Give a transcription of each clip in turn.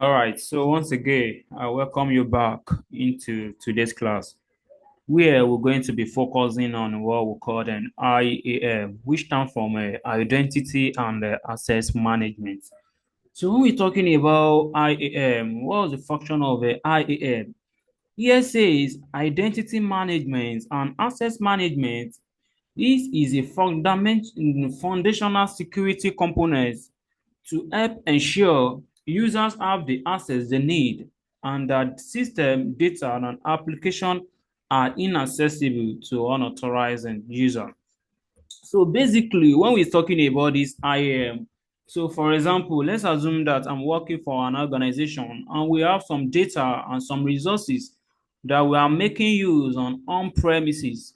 All right, so once again, I welcome you back into today's class, where we're going to be focusing on what we call an IAM, which stands for Identity and Access Management. So when we're talking about IAM, what is the function of IAM? Here says Identity Management and Access Management. This is a foundational security component to help ensure users have the access they need and that system data and application are inaccessible to unauthorized user. So basically, when we're talking about this IAM, so for example, let's assume that I'm working for an organization and we have some data and some resources that we are making use on premises,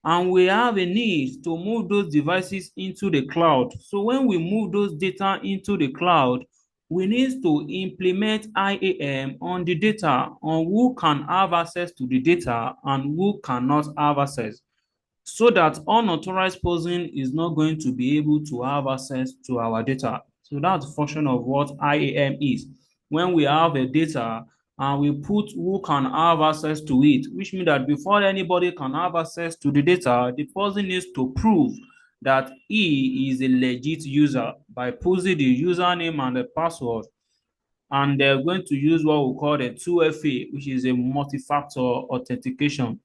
and we have a need to move those devices into the cloud. So when we move those data into the cloud, we need to implement IAM on the data, on who can have access to the data and who cannot have access, so that unauthorized person is not going to be able to have access to our data. So that's the function of what IAM is. When we have a data and we put who can have access to it, which means that before anybody can have access to the data, the person needs to prove that he is a legit user by posting the username and the password. And they're going to use what we call the 2FA, which is a multi-factor authentication.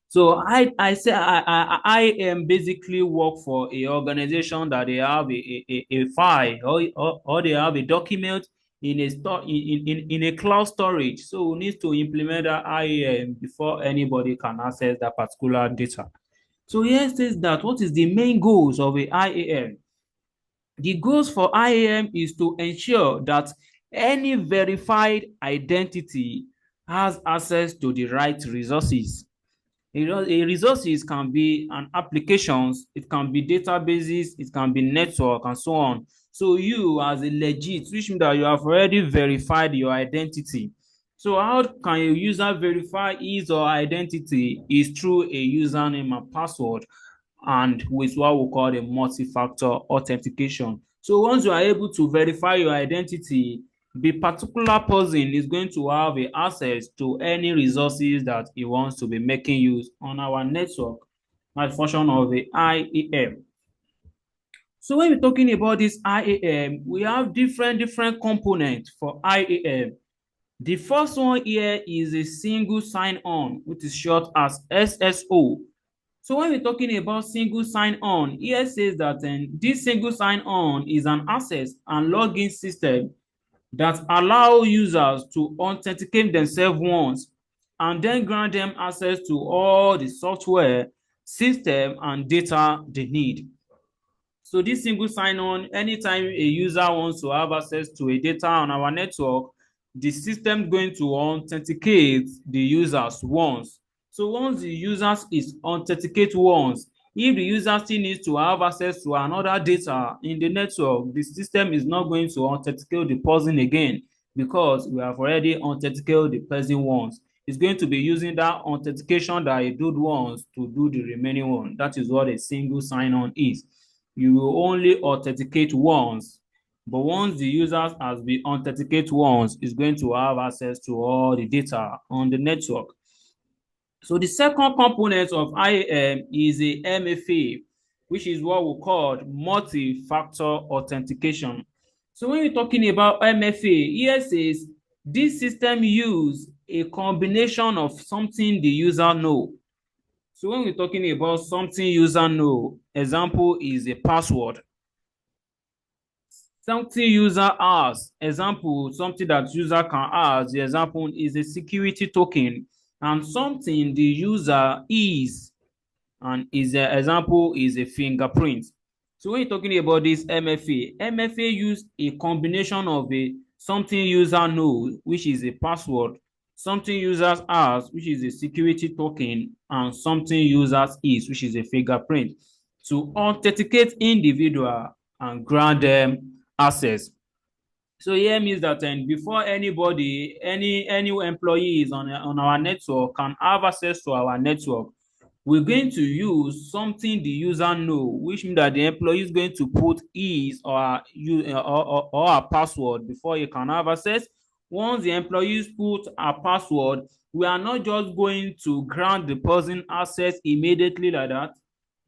So I say I am basically work for a organization that they have a file, or they have a document in a store in a cloud storage. So we need to implement that IAM before anybody can access that particular data. So here it says that what is the main goals of a IAM? The goals for IAM is to ensure that any verified identity has access to the right resources. A resources can be an applications, it can be databases, it can be network, and so on. So you as a legit, which means that you have already verified your identity. So how can a user verify his or her identity? Is through a username and password, and with what we call a multi-factor authentication. So once you are able to verify your identity, the particular person is going to have a access to any resources that he wants to be making use on our network as function of the IAM. So when we're talking about this IAM, we have different components for IAM. The first one here is a single sign-on, which is short as SSO. So when we're talking about single sign-on, here says that this single sign-on is an access and login system that allow users to authenticate themselves once and then grant them access to all the software, system, and data they need. So this single sign-on, anytime a user wants to have access to a data on our network, the system is going to authenticate the users once. So once the users is authenticate once, if the user still needs to have access to another data in the network, the system is not going to authenticate the person again, because we have already authenticated the person once. It's going to be using that authentication that I did once to do the remaining one. That is what a single sign-on is. You will only authenticate once, but once the user has been authenticated once, is going to have access to all the data on the network. So the second component of IAM is a MFA, which is what we call multi-factor authentication. So when we're talking about MFA, here says this system use a combination of something the user know. So when we're talking about something user know, example is a password. Something user has, example, something that user can ask, the example is a security token, and something the user is, and is an example is a fingerprint. So when you're talking about this MFA use a combination of a something user knows, which is a password, something users has, which is a security token, and something users is, which is a fingerprint, to authenticate individual and grant them access. So here means that before anybody, any employees on our network can have access to our network, we're going to use something the user know, which means that the employee is going to put his or her password before he can have access. Once the employees put a password, we are not just going to grant the person access immediately like that.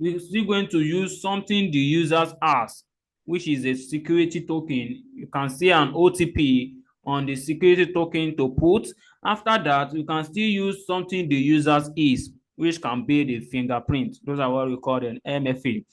We're still going to use something the users ask, which is a security token. You can see an OTP on the security token to put. After that, you can still use something the users is, which can be the fingerprint. Those are what we call an MFA.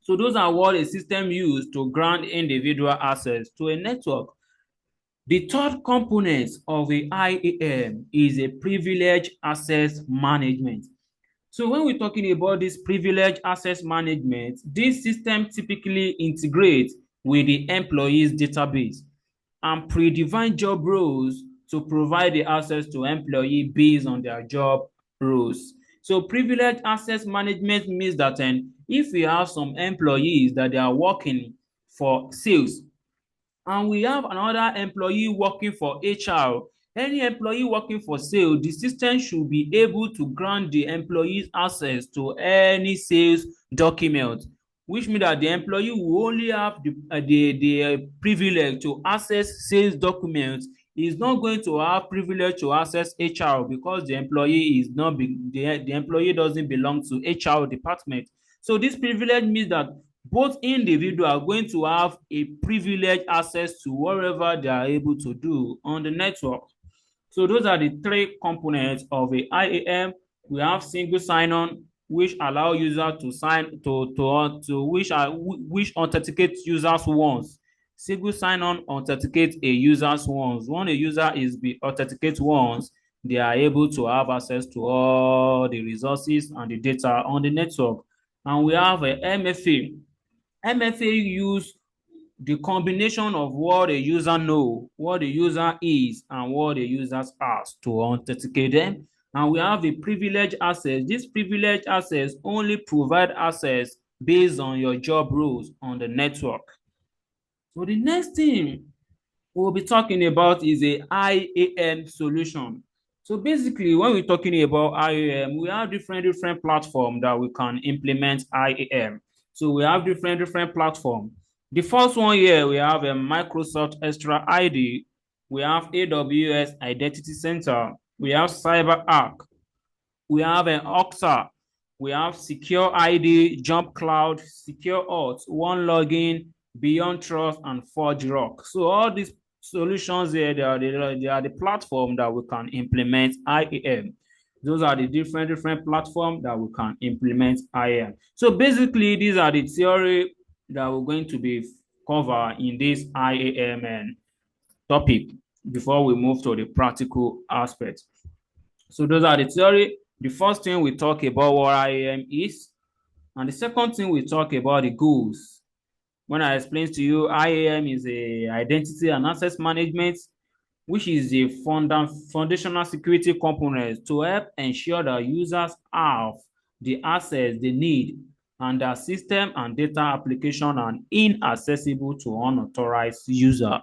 So those are what a system used to grant individual access to a network. The third component of a IAM is a privilege access management. So when we're talking about this privilege access management, this system typically integrates with the employee's database and predefined job roles to provide the access to employee based on their job roles. So privilege access management means that if we have some employees that they are working for sales, and we have another employee working for HR. Any employee working for sales, the system should be able to grant the employees access to any sales document, which means that the employee will only have the privilege to access sales documents. He is not going to have privilege to access HR because the employee is not the employee doesn't belong to HR department. So this privilege means that both individuals are going to have a privileged access to whatever they are able to do on the network. So those are the three components of a IAM. We have single sign-on, which allow users to sign to which authenticate users once. Single sign-on authenticates a users once. When a user is be authenticated once, they are able to have access to all the resources and the data on the network. And we have a MFA. MFA use the combination of what a user know, what the user is, and what the users ask to authenticate them. And we have a privileged access. This privileged access only provide access based on your job roles on the network. So the next thing we'll be talking about is a IAM solution. So basically, when we're talking about IAM, we have different platforms that we can implement IAM. So we have different platforms. The first one here, we have a Microsoft Extra ID, we have AWS Identity Center, we have CyberArk, we have an Okta, we have Secure ID, Jump Cloud, Secure Auth, One Login, Beyond Trust, and Forge Rock. So all these solutions here, they are the platform that we can implement IAM. Those are the different platforms that we can implement IAM. So basically, these are the theory that we're going to be covered in this IAM topic before we move to the practical aspect. So those are the theory. The first thing we talk about what IAM is, and the second thing we talk about the goals. When I explain to you, IAM is a identity and access management, which is a foundational security component to help ensure that users have the access they need and their system and data application are inaccessible to unauthorized user.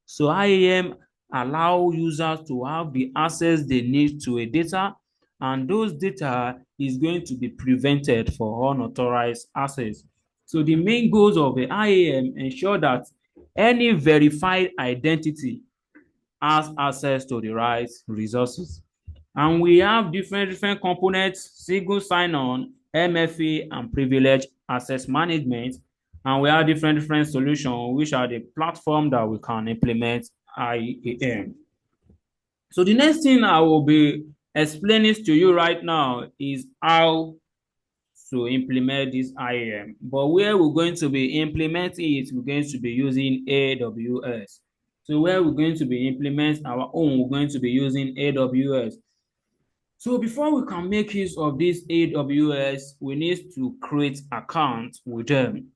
So IAM allow users to have the access they need to a data, and those data is going to be prevented for unauthorized access. So the main goals of the IAM ensure that any verified identity has access to the right resources. And we have different components: single sign-on, MFA, and privilege access management. And we have different solutions, which are the platform that we can implement IAM. So the next thing I will be explaining to you right now is how to implement this IAM. But where we're going to be implementing it, we're going to be using AWS. So where we're going to be implementing our own, we're going to be using AWS. So before we can make use of this AWS, we need to create account with them.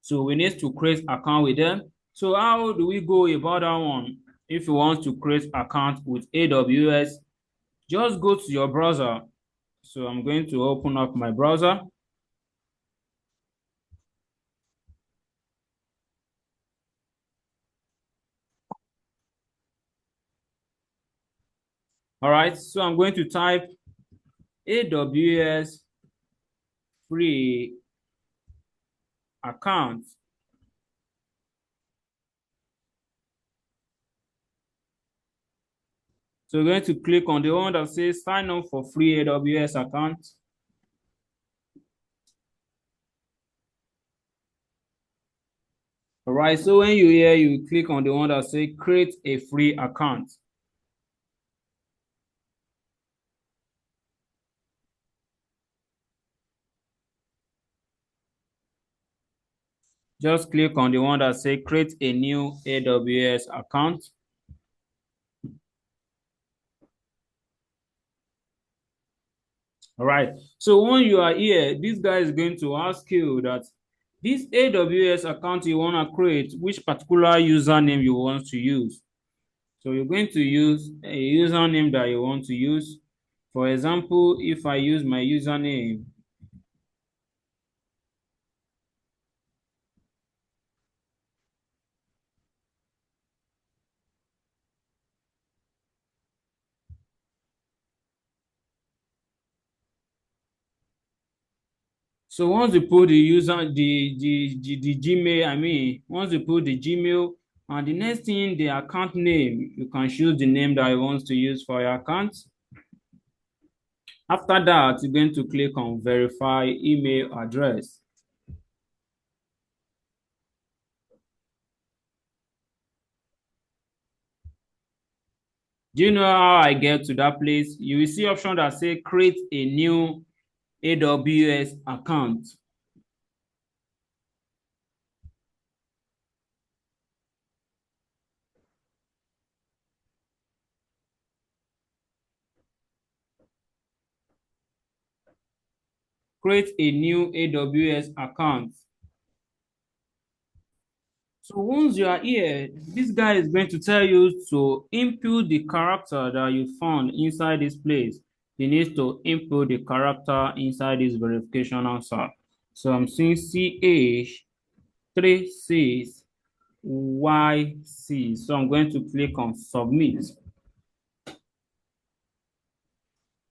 So we need to create account with them. So how do we go about that one? If you want to create account with AWS, just go to your browser. So I'm going to open up my browser. All right, so I'm going to type AWS free account. So we're going to click on the one that says sign up for free AWS account. All right, so when you hear, you click on the one that says create a free account. Just click on the one that says create a new AWS account. All right, so when you are here, this guy is going to ask you that this AWS account you want to create, which particular username you want to use. So you're going to use a username that you want to use. For example, if I use my username, so once you put the user, the Gmail, once you put the Gmail, and the next thing, the account name, you can choose the name that you want to use for your account. After that, you're going to click on verify email address. Do you know how I get to that place? You will see option that say create a new AWS account. Create a new AWS account. So once you are here, this guy is going to tell you to input the character that you found inside this place. You need to input the character inside this verification answer. So I'm seeing CH36YC. So I'm going to click on submit.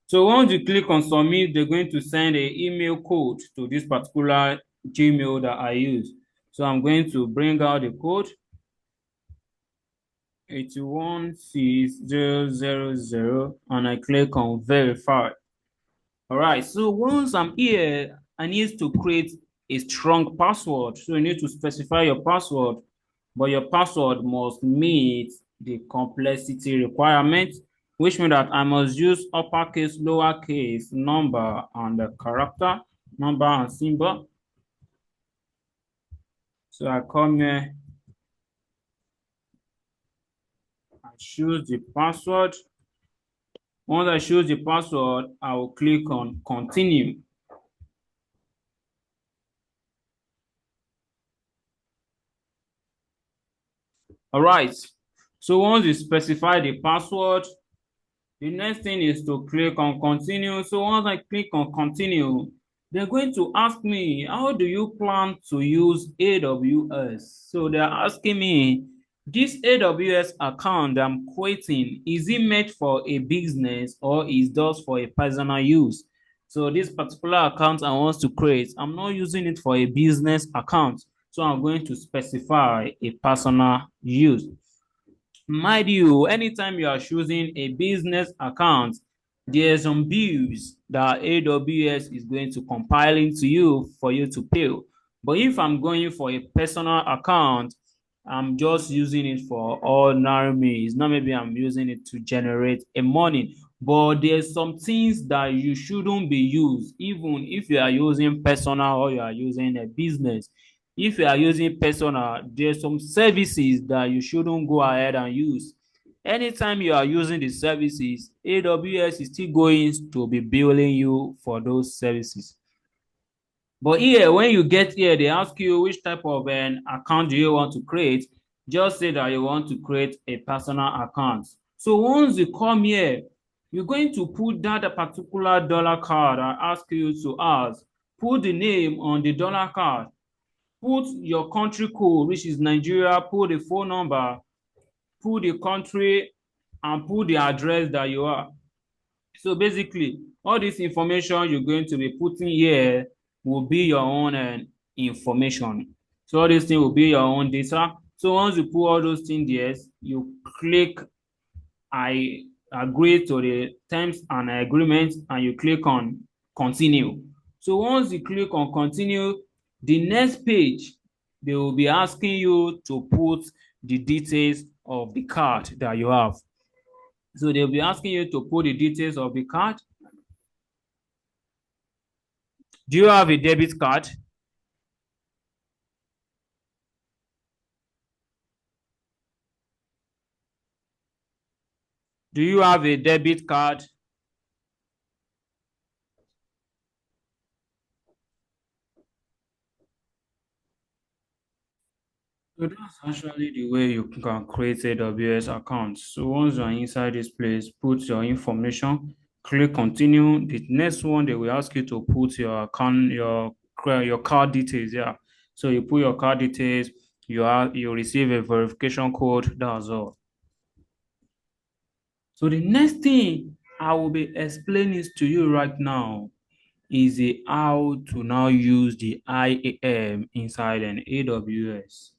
So once you click on submit, they're going to send an email code to this particular Gmail that I use. So I'm going to bring out the code 816000 and I click on verify. All right, so once I'm here, I need to create a strong password. So you need to specify your password, but your password must meet the complexity requirement, which means that I must use uppercase, lowercase, number, and the character, number and symbol. So I come here, I choose the password. Once I choose the password, I will click on continue. All right. So once you specify the password, the next thing is to click on continue. So once I click on continue, they're going to ask me, how do you plan to use AWS? So they're asking me, this AWS account I'm creating, is it meant for a business or is just for a personal use? So this particular account I want to create, I'm not using it for a business account. So I'm going to specify a personal use. Mind you, anytime you are choosing a business account, there are some bills that AWS is going to compile into you for you to pay. But if I'm going for a personal account, I'm just using it for ordinary means. Not maybe I'm using it to generate a money. But there's some things that you shouldn't be used, even if you are using personal or you are using a business. If you are using personal, there's some services that you shouldn't go ahead and use. Anytime you are using the services, AWS is still going to be billing you for those services. But here, when you get here, they ask you which type of an account do you want to create. Just say that you want to create a personal account. So once you come here, you're going to put that particular dollar card I ask you to ask. Put the name on the dollar card. Put your country code, which is Nigeria. Put the phone number. Put the country and put the address that you are. So basically, All this information you're going to be putting here will be your own information. So all these things will be your own data. So once you put all those things there, you click I agree to the terms and agreement and you click on continue. So once you click on continue, the next page, they will be asking you to put the details of the card that you have. So they'll be asking you to put the details of the card. Do you have a debit card? Do you have a debit card? So that's actually the way you can create AWS accounts. So once you're inside this place, put your information, click continue. The next one they will ask you to put your account, your card details. Yeah. So you put your card details, you receive a verification code. That's all. So the next thing I will be explaining to you right now is how to now use the IAM inside an AWS.